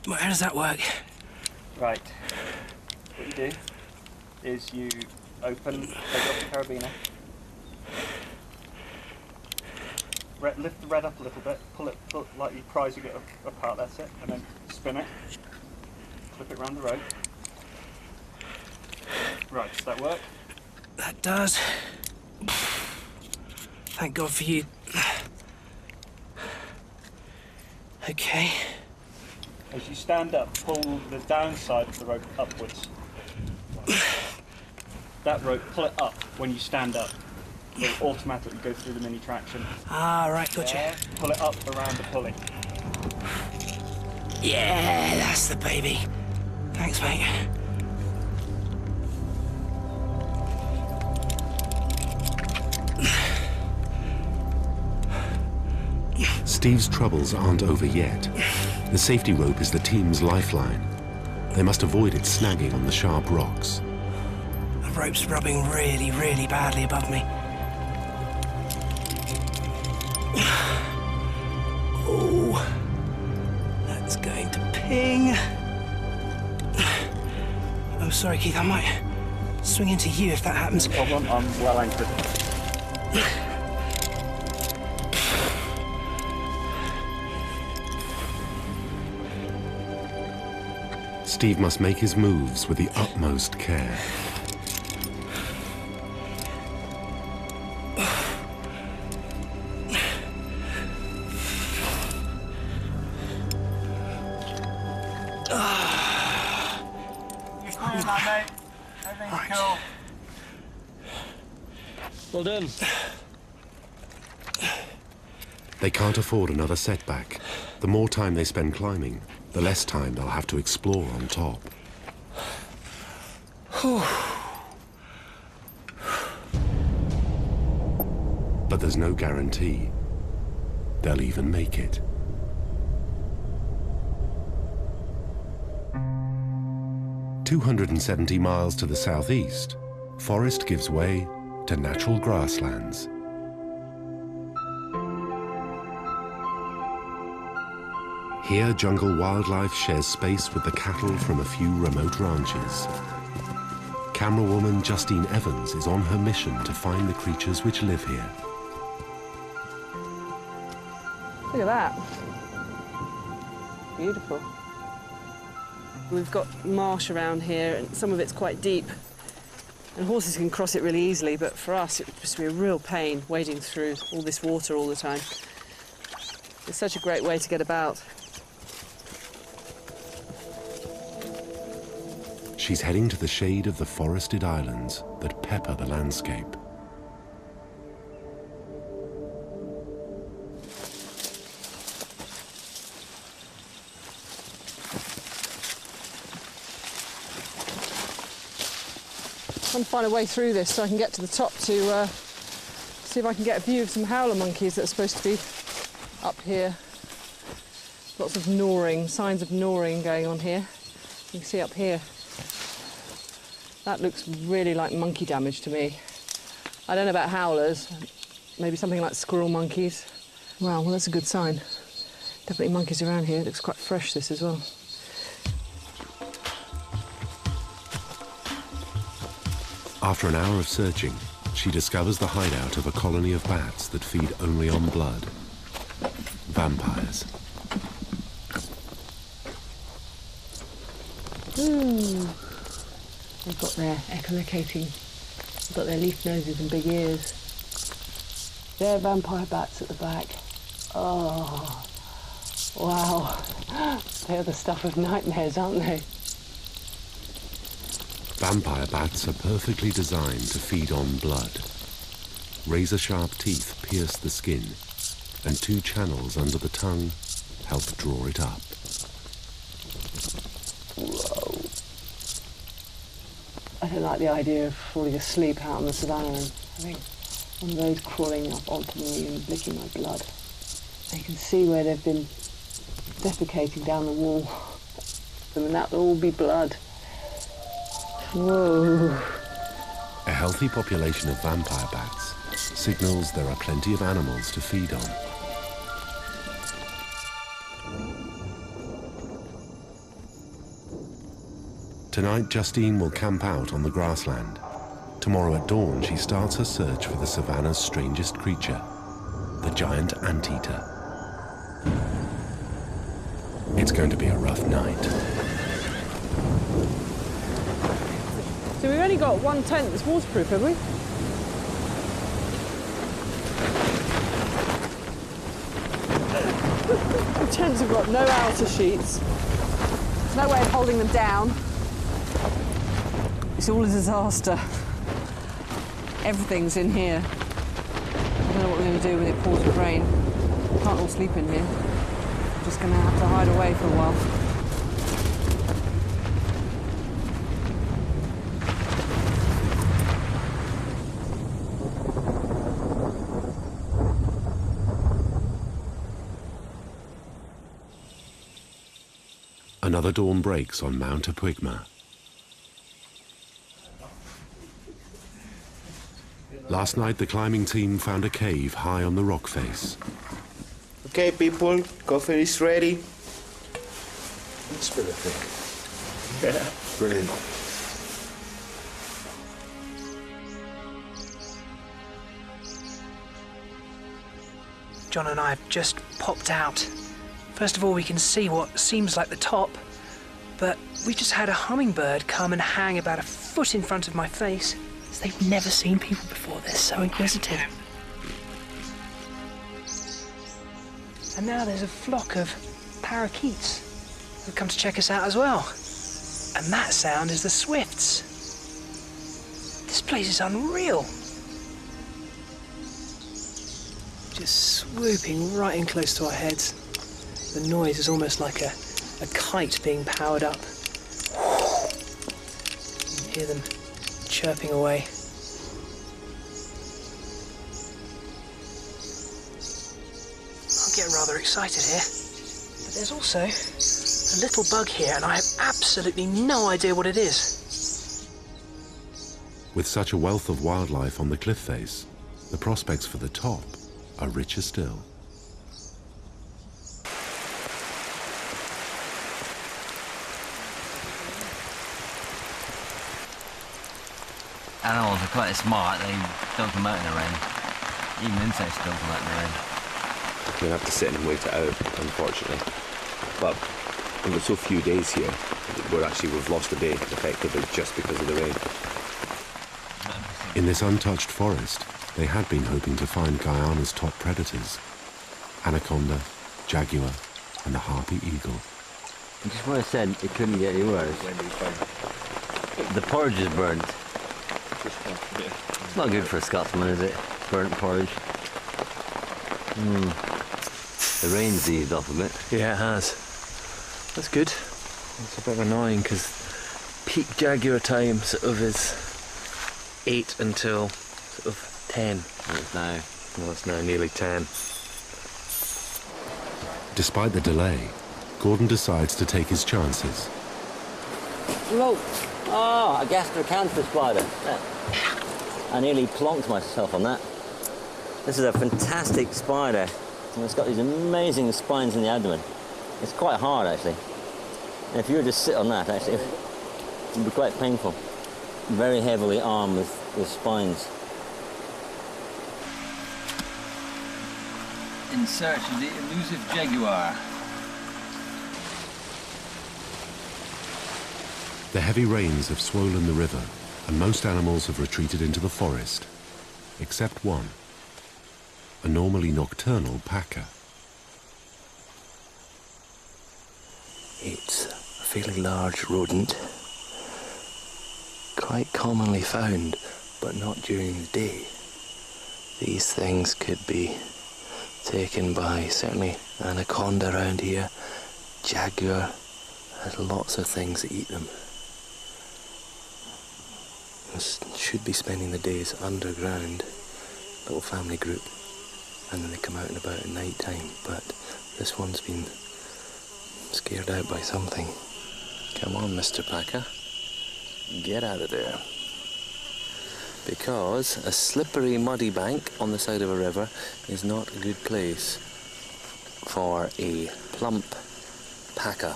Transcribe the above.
How does that work? Right. What you do is you open, take off the carabiner, lift the red up a little bit, pull it like you prise it apart, that's it, and then spin it, flip it around the rope. Right, does that work? That does. Thank God for you. Okay. As you stand up, pull the downside of the rope upwards. That rope, pull it up when you stand up. It'll automatically go through the mini traction. Ah, right, gotcha. Yeah, pull it up around the pulley. Yeah, that's the baby. Thanks, mate. Steve's troubles aren't over yet. The safety rope is the team's lifeline. They must avoid it snagging on the sharp rocks. The rope's rubbing really, really badly above me. Oh, that's going to ping. Oh, sorry, Keith, I might swing into you if that happens. No problem, I'm well anchored. Steve must make his moves with the utmost care. Right. Well done. They can't afford another setback. The more time they spend climbing, the less time they'll have to explore on top. But there's no guarantee they'll even make it. "270 miles to the southeast, forest gives way to natural grasslands. Here, jungle wildlife shares space with the cattle from a few remote ranches. Camerawoman Justine Evans is on her mission to find the creatures which live here. Look at that. Beautiful. We've got marsh around here, and some of it's quite deep. And horses can cross it really easily, but for us, it would just be a real pain wading through all this water all the time. It's such a great way to get about. She's heading to the shade of the forested islands that pepper the landscape. I'm trying to find a way through this so I can get to the top to see if I can get a view of some howler monkeys that are supposed to be up here. Lots of gnawing, signs of gnawing going on here. You can see up here. That looks really like monkey damage to me. I don't know about howlers, maybe something like squirrel monkeys. Wow, well that's a good sign. Definitely monkeys around here. It looks quite fresh, this as well. After an hour of searching, she discovers the hideout of a colony of bats that feed only on blood. Vampires. They've got their echolocating, they've got their leaf noses and big ears. They're vampire bats at the back. Oh, wow. They're the stuff of nightmares, aren't they? Vampire bats are perfectly designed to feed on blood. Razor-sharp teeth pierce the skin, and two channels under the tongue help draw it up. Whoa. I don't like the idea of falling asleep out on the savannah and having one of those crawling up onto me and licking my blood. I can see where they've been defecating down the wall, and that will all be blood. Whoa. A healthy population of vampire bats signals there are plenty of animals to feed on. Tonight, Justine will camp out on the grassland. Tomorrow at dawn, she starts her search for the savannah's strangest creature, the giant anteater. It's going to be a rough night. So we've only got one tent that's waterproof, have we? The tents have got no outer sheets. There's no way of holding them down. It's all a disaster. Everything's in here. I don't know what we're going to do when it pours with rain. We can't all sleep in here. We're just going to have to hide away for a while. Another dawn breaks on Mount Apwigma. Last night, the climbing team found a cave high on the rock face. Okay, people, coffee is ready. Let's spin a thing. Yeah. Brilliant. John and I have just popped out. First of all, we can see what seems like the top, but we just had a hummingbird come and hang about a foot in front of my face. They've never seen people before. They're so inquisitive. And now there's a flock of parakeets who've come to check us out as well. And that sound is the swifts. This place is unreal. Just swooping right in close to our heads. The noise is almost like a kite being powered up. You can hear them chirping away. I get rather excited here, but there's also a little bug here and I have absolutely no idea what it is. With such a wealth of wildlife on the cliff face, the prospects for the top are richer still. Animals are quite smart, they don't come out in the rain. Even insects don't come out in the rain. We'll have to sit and wait it out, unfortunately. But we've got so few days here, we've lost a day, effectively, just because of the rain. In this untouched forest, they had been hoping to find Guyana's top predators: anaconda, jaguar, and the harpy eagle. Just what I said, it couldn't get any worse. The porridge is burnt. It's not good for a Scotsman, is it? Burnt porridge. The rain's eased off a bit. Yeah, it has. That's good. It's a bit annoying because peak jaguar time sort of is 8 until sort of 10. And it's now. Well, it's now nearly 10. Despite the delay, Gordon decides to take his chances. Look! Oh, a gastrocantha spider. I nearly plonked myself on that. This is a fantastic spider. And it's got these amazing spines in the abdomen. It's quite hard, actually. And if you were to sit on that, actually, it would be quite painful. Very heavily armed with spines. In search of the elusive jaguar. The heavy rains have swollen the river, and most animals have retreated into the forest, except one, a normally nocturnal packer. It's a fairly large rodent, quite commonly found, but not during the day. These things could be taken by certainly anaconda around here, jaguar. There's lots of things that eat them. Should be spending the days underground, little family group, and then they come out and about at night time, but this one's been scared out by something. Come on, Mr. Packer, get out of there. Because a slippery muddy bank on the side of a river is not a good place for a plump packer.